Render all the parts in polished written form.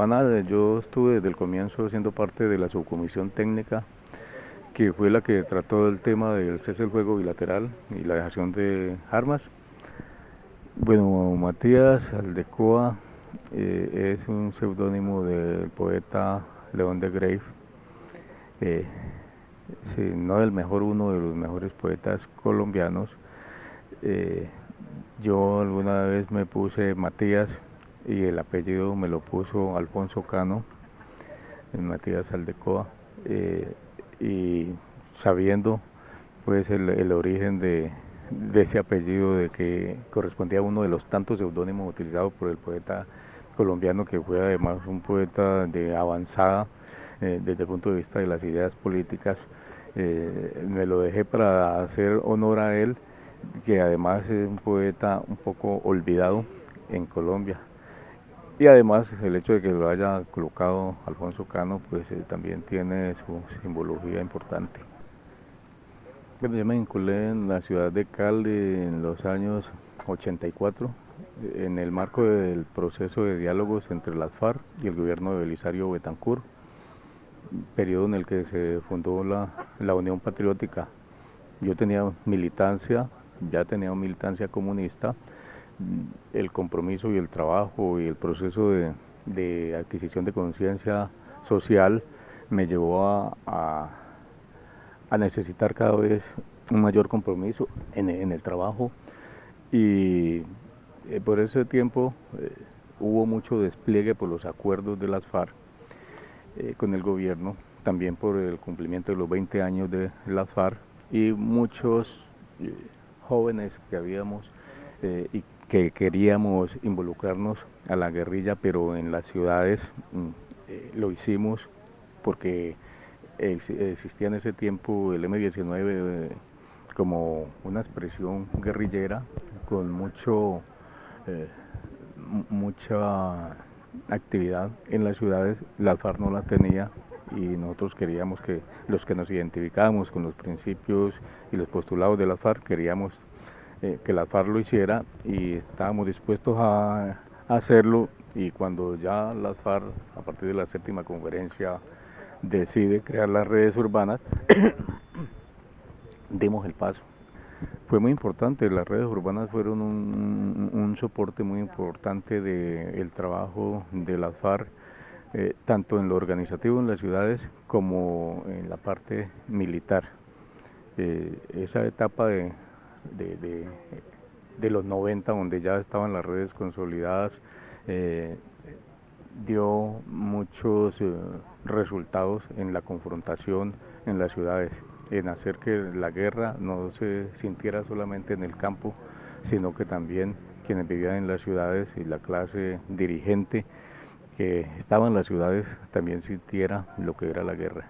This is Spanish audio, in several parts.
Sabana, yo estuve desde el comienzo siendo parte de la subcomisión técnica que fue la que trató el tema del cese del fuego bilateral y la dejación de armas. Bueno, Matías Aldecoa es un seudónimo del poeta León de Greiff, sí, no el mejor, uno de los mejores poetas colombianos. Yo alguna vez me puse Matías y el apellido me lo puso Alfonso Cano, Matías Aldecoa, y sabiendo pues el origen de ese apellido, de que correspondía a uno de los tantos seudónimos utilizados por el poeta colombiano, que fue además un poeta de avanzada desde el punto de vista de las ideas políticas. Me lo dejé para hacer honor a él, que además es un poeta un poco olvidado en Colombia. Y además el hecho de que lo haya colocado Alfonso Cano, pues también tiene su simbología importante. Bueno, yo me vinculé en la ciudad de Cali en los años 84, en el marco del proceso de diálogos entre las FARC y el gobierno de Belisario Betancur, periodo en el que se fundó la Unión Patriótica. Yo tenía militancia, ya tenía militancia comunista. El compromiso y el trabajo y el proceso de adquisición de conciencia social me llevó a necesitar cada vez un mayor compromiso en el trabajo, y por ese tiempo hubo mucho despliegue por los acuerdos de las FARC con el gobierno, también por el cumplimiento de los 20 años de las FARC, y muchos jóvenes que habíamos y que queríamos involucrarnos a la guerrilla, pero en las ciudades lo hicimos porque existía en ese tiempo el M-19 como una expresión guerrillera con mucha actividad en las ciudades. La FARC no la tenía, y nosotros queríamos que los que nos identificábamos con los principios y los postulados de la FARC, queríamos que la FARC lo hiciera, y estábamos dispuestos a hacerlo. Y cuando ya la FARC, a partir de la séptima conferencia, decide crear las redes urbanas, dimos el paso. Fue muy importante, las redes urbanas fueron un soporte muy importante del trabajo de la FARC, tanto en lo organizativo en las ciudades como en la parte militar. Esa etapa de los 90, donde ya estaban las redes consolidadas, dio muchos resultados en la confrontación en las ciudades, en hacer que la guerra no se sintiera solamente en el campo, sino que también quienes vivían en las ciudades y la clase dirigente que estaba en las ciudades también sintiera lo que era la guerra.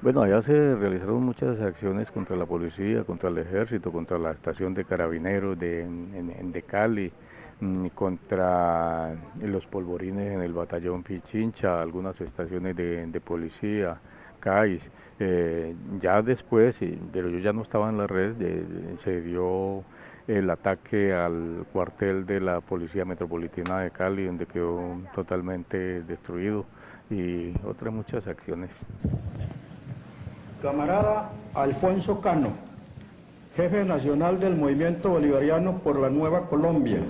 Bueno, allá se realizaron muchas acciones contra la policía, contra el ejército, contra la estación de carabineros de Cali, contra los polvorines en el batallón Pichincha, algunas estaciones de policía, CAIS. Ya después, pero yo ya no estaba en la red, se dio el ataque al cuartel de la Policía Metropolitana de Cali, donde quedó totalmente destruido, y otras muchas acciones. Camarada Alfonso Cano, jefe nacional del Movimiento Bolivariano por la Nueva Colombia,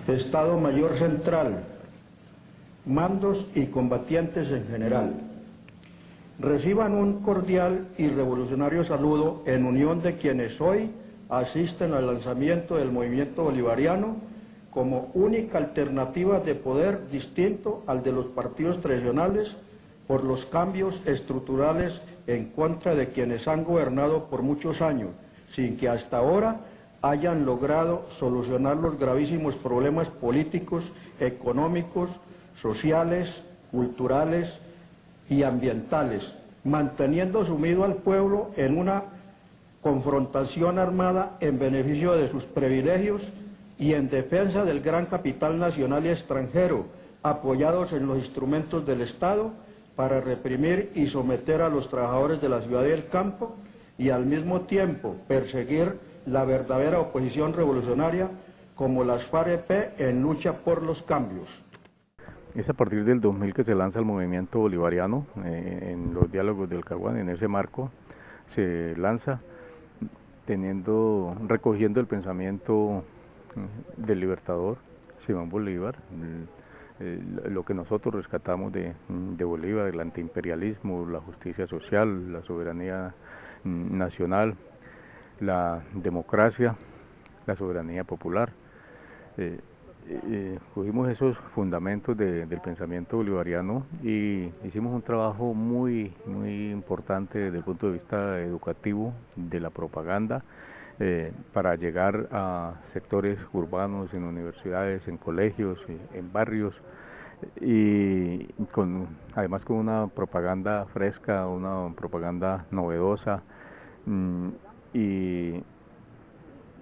Estado Mayor Central, mandos y combatientes en general. Reciban un cordial y revolucionario saludo en unión de quienes hoy asisten al lanzamiento del Movimiento Bolivariano como única alternativa de poder distinto al de los partidos tradicionales, por los cambios estructurales en contra de quienes han gobernado por muchos años, sin que hasta ahora hayan logrado solucionar los gravísimos problemas políticos, económicos, sociales, culturales y ambientales, manteniendo sumido al pueblo en una confrontación armada en beneficio de sus privilegios y en defensa del gran capital nacional y extranjero, apoyados en los instrumentos del Estado para reprimir y someter a los trabajadores de la ciudad y del campo, y al mismo tiempo perseguir la verdadera oposición revolucionaria como las FARC-EP en lucha por los cambios. Es a partir del 2000 que se lanza el movimiento bolivariano en los diálogos del Caguán. En ese marco se lanza recogiendo el pensamiento del libertador Simón Bolívar, lo que nosotros rescatamos de Bolívar: el antiimperialismo, la justicia social, la soberanía nacional, la democracia, la soberanía popular. Cogimos esos fundamentos del pensamiento bolivariano y hicimos un trabajo muy importante desde el punto de vista educativo de la propaganda, para llegar a sectores urbanos, en universidades, en colegios, en barrios, y además con una propaganda fresca, una propaganda novedosa, mm, y,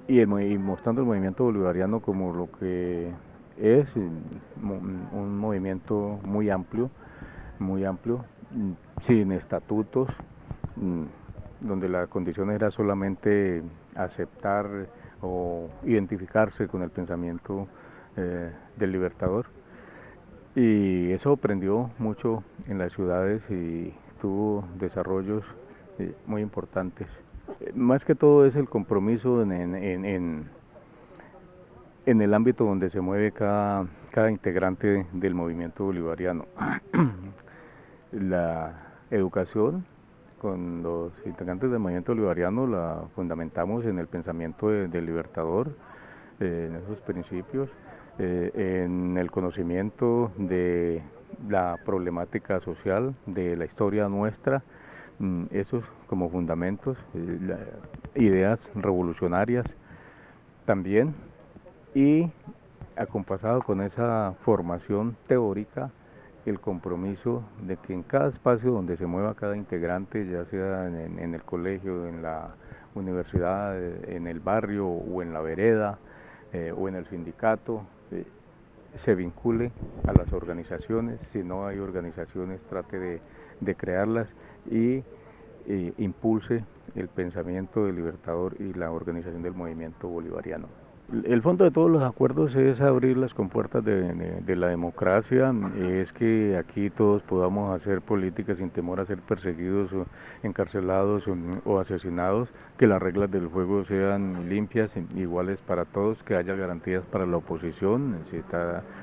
y mostrando el movimiento bolivariano como lo que es un movimiento muy amplio, sin estatutos, donde la condición era solamente aceptar o identificarse con el pensamiento del libertador. Y eso prendió mucho en las ciudades y tuvo desarrollos muy importantes. Más que todo es el compromiso en el ámbito donde se mueve cada integrante del movimiento bolivariano. La educación con los integrantes del movimiento bolivariano la fundamentamos en el pensamiento del libertador, en esos principios, en el conocimiento de la problemática social, de la historia nuestra, esos como fundamentos, ideas revolucionarias también, y acompasado con esa formación teórica, el compromiso de que en cada espacio donde se mueva cada integrante, ya sea en el colegio, en la universidad, en el barrio o en la vereda, o en el sindicato, se vincule a las organizaciones. Si no hay organizaciones, trate de crearlas y impulse el pensamiento del libertador y la organización del movimiento bolivariano. El fondo de todos los acuerdos es abrir las compuertas de la democracia, es que aquí todos podamos hacer política sin temor a ser perseguidos, o encarcelados o asesinados, que las reglas del juego sean limpias, iguales para todos, que haya garantías para la oposición.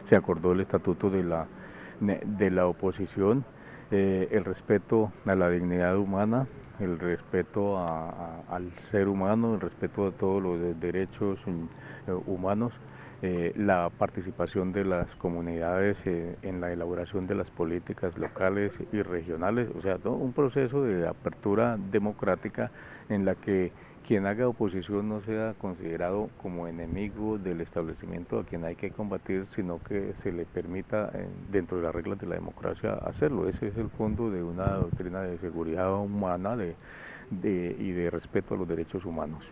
Se acordó el estatuto de la oposición, el respeto a la dignidad humana, el respeto al ser humano, el respeto a todos los derechos humanos, la participación de las comunidades en la elaboración de las políticas locales y regionales, o sea, todo un proceso de apertura democrática en la que quien haga oposición no sea considerado como enemigo del establecimiento a quien hay que combatir, sino que se le permita, dentro de las reglas de la democracia, hacerlo. Ese es el fondo de una doctrina de seguridad humana y de respeto a los derechos humanos.